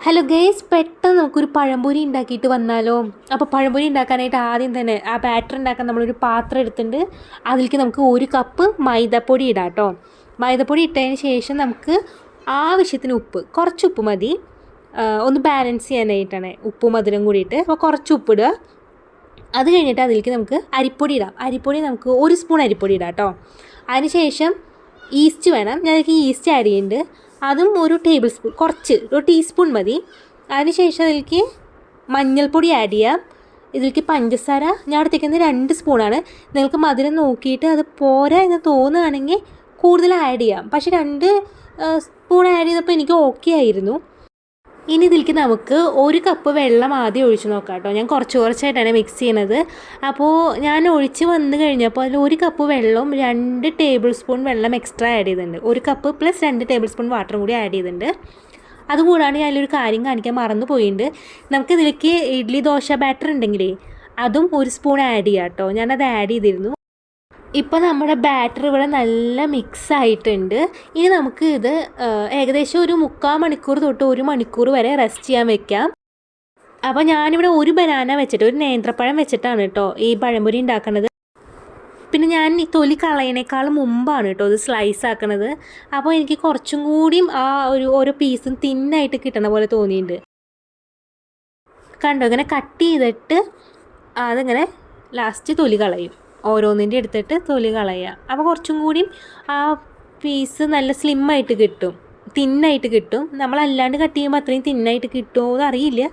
Hello guys, പെട്ടെന്ന് നമുക്കൊരു പഴംപൊരി ഉണ്ടാക്കിയിട്ട് വന്നാലോ? അപ്പോൾ പഴംപൊരി ഉണ്ടാക്കാനായിട്ട് ആദ്യം തന്നെ ആ ബാറ്റർ ഉണ്ടാക്കാൻ നമ്മളൊരു പാത്രം എടുത്തിട്ടുണ്ട്. അതിലേക്ക് നമുക്ക് 1 കപ്പ് മൈദപ്പൊടി ഇടാം കേട്ടോ. മൈദപ്പൊടി ഇട്ടതിന് ശേഷം നമുക്ക് ആവശ്യത്തിന് ഉപ്പ്, കുറച്ച് ഉപ്പ് മതി, ഒന്ന് ബാലൻസ് ചെയ്യാനായിട്ടാണ് ഉപ്പും മധുരം കൂടിയിട്ട്. അപ്പോൾ കുറച്ച് ഉപ്പിടുക. അത് കഴിഞ്ഞിട്ട് അതിലേക്ക് നമുക്ക് അരിപ്പൊടി ഇടാം. അരിപ്പൊടി നമുക്ക് 1 സ്പൂൺ അരിപ്പൊടി ഇടാം കേട്ടോ. അതിന് ശേഷം ഈസ്റ്റ് വേണം. ഞാൻ അതിലേക്ക് ഈസ്റ്റ് ആഡ് ചെയ്യുന്നുണ്ട്. അതും 1 ടേബിൾ സ്പൂൺ, കുറച്ച് 1 ടീസ്പൂൺ മതി. അതിനുശേഷം അതിലേക്ക് മഞ്ഞൾപ്പൊടി ആഡ് ചെയ്യാം. ഇതിലേക്ക് പഞ്ചസാര ഞാൻ എടുത്തേക്കുന്നത് 2 സ്പൂണാണ്. നിങ്ങൾക്ക് മധുരം നോക്കിയിട്ട് അത് പോരാ എന്ന് തോന്നുകയാണെങ്കിൽ കൂടുതൽ ആഡ് ചെയ്യാം. പക്ഷേ 2 സ്പൂൺ ആഡ് ചെയ്തപ്പോൾ എനിക്ക് ഓക്കെ ആയിരുന്നു. ഇനി ഇതിലേക്ക് നമുക്ക് 1 കപ്പ് വെള്ളം ആദ്യം ഒഴിച്ച് നോക്കാം കേട്ടോ. ഞാൻ കുറച്ചായിട്ടാണ് മിക്സ് ചെയ്യണത്. അപ്പോൾ ഞാൻ ഒഴിച്ച് വന്നു കഴിഞ്ഞപ്പോൾ അതിൽ 1 കപ്പ് വെള്ളവും 2 ടേബിൾ സ്പൂൺ വെള്ളം എക്സ്ട്രാ ആഡ് ചെയ്തിട്ടുണ്ട്. 1 കപ്പ് പ്ലസ് 2 ടേബിൾ സ്പൂൺ വാട്ടറും കൂടി ആഡ് ചെയ്തിട്ടുണ്ട്. അതുകൂടാണ്ട് ഞാനൊരു കാര്യം കാണിക്കാൻ മറന്നു പോയിട്ടുണ്ട്. നമുക്കിതിലേക്ക് ഇഡ്ഡലി ദോശ ബാറ്റർ ഉണ്ടെങ്കിലേ അതും 1 സ്പൂൺ ആഡ് ചെയ്യാം കേട്ടോ. ഞാനത് ആഡ് ചെയ്തിരുന്നു. ഇപ്പോൾ നമ്മുടെ ബാറ്റർ ഇവിടെ നല്ല മിക്സ് ആയിട്ടുണ്ട്. ഇനി നമുക്ക് ഇത് ഏകദേശം ഒരു 3/4 മണിക്കൂർ തൊട്ട് 1 മണിക്കൂർ വരെ റെസ്റ്റ് ചെയ്യാൻ വെക്കാം. അപ്പോൾ ഞാനിവിടെ 1 ബനാന വെച്ചിട്ട്, ഒരു നേന്ത്രപ്പഴം വെച്ചിട്ടാണ് കേട്ടോ ഈ പഴംപൊരി ഉണ്ടാക്കുന്നത്. പിന്നെ ഞാൻ ഈ തൊലി കളയണേക്കാൾ മുമ്പാണ് കേട്ടോ ഇത് സ്ലൈസ് ആക്കണത്. അപ്പോൾ എനിക്ക് കുറച്ചും കൂടിയും ആ ഓരോ പീസും തിന്നായിട്ട് കിട്ടണ പോലെ തോന്നിയിട്ടുണ്ട്. കണ്ടോ, ഇങ്ങനെ കട്ട് ചെയ്തിട്ട് അതിങ്ങനെ ലാസ്റ്റ് തൊലി കളയും. ഓരോന്നിൻ്റെ എടുത്തിട്ട് തൊലി കളയുക. അപ്പോൾ കുറച്ചും കൂടിയും ആ പീസ് നല്ല സ്ലിമ്മായിട്ട് കിട്ടും, തിന്നായിട്ട് കിട്ടും. നമ്മളല്ലാണ്ട് കട്ട് ചെയ്യുമ്പോൾ അത്രയും തിന്നായിട്ട് കിട്ടുമോ എന്ന് അറിയില്ല.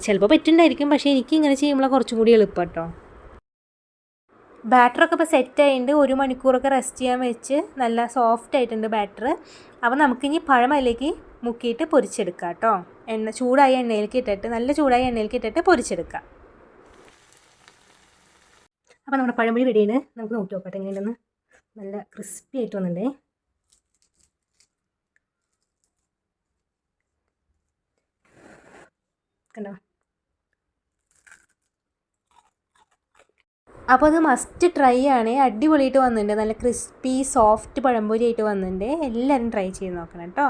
ചിലപ്പോൾ പറ്റുന്നുണ്ടായിരിക്കും. പക്ഷേ എനിക്ക് ഇങ്ങനെ ചെയ്യുമ്പോൾ കുറച്ചും കൂടി എളുപ്പം കേട്ടോ. ബാറ്ററൊക്കെ ഇപ്പോൾ സെറ്റ് ആയിട്ടുണ്ട്. 1 മണിക്കൂറൊക്കെ റെസ്റ്റ് ചെയ്യാൻ വെച്ച് നല്ല സോഫ്റ്റ് ആയിട്ടുണ്ട് ബാറ്റർ. അപ്പോൾ നമുക്കിനി പഴം അതിലേക്ക് മുക്കിയിട്ട് പൊരിച്ചെടുക്കാം കേട്ടോ. ചൂടായ എണ്ണയിലേക്ക് ഇട്ടിട്ട്, നല്ല ചൂടായ എണ്ണയിലേക്ക് ഇട്ടിട്ട് പൊരിച്ചെടുക്കാം. അപ്പോൾ നമ്മുടെ പഴംപൊരി റെഡിയാണ്. നമുക്ക് നോക്കി നോക്കട്ടെ എങ്ങനെയുണ്ടെന്ന്. നല്ല ക്രിസ്പി ആയിട്ട് വന്നിട്ടുണ്ടേ. കണ്ടോ? അപ്പോൾ അത് മസ്റ്റ് ട്രൈ ആണ്. അടിപൊളിയായിട്ട് വന്നിട്ടുണ്ട്. നല്ല ക്രിസ്പി സോഫ്റ്റ് പഴംപൊരി ആയിട്ട് വന്നിട്ടുണ്ട്. എല്ലാവരും ട്രൈ ചെയ്ത് നോക്കണം കേട്ടോ.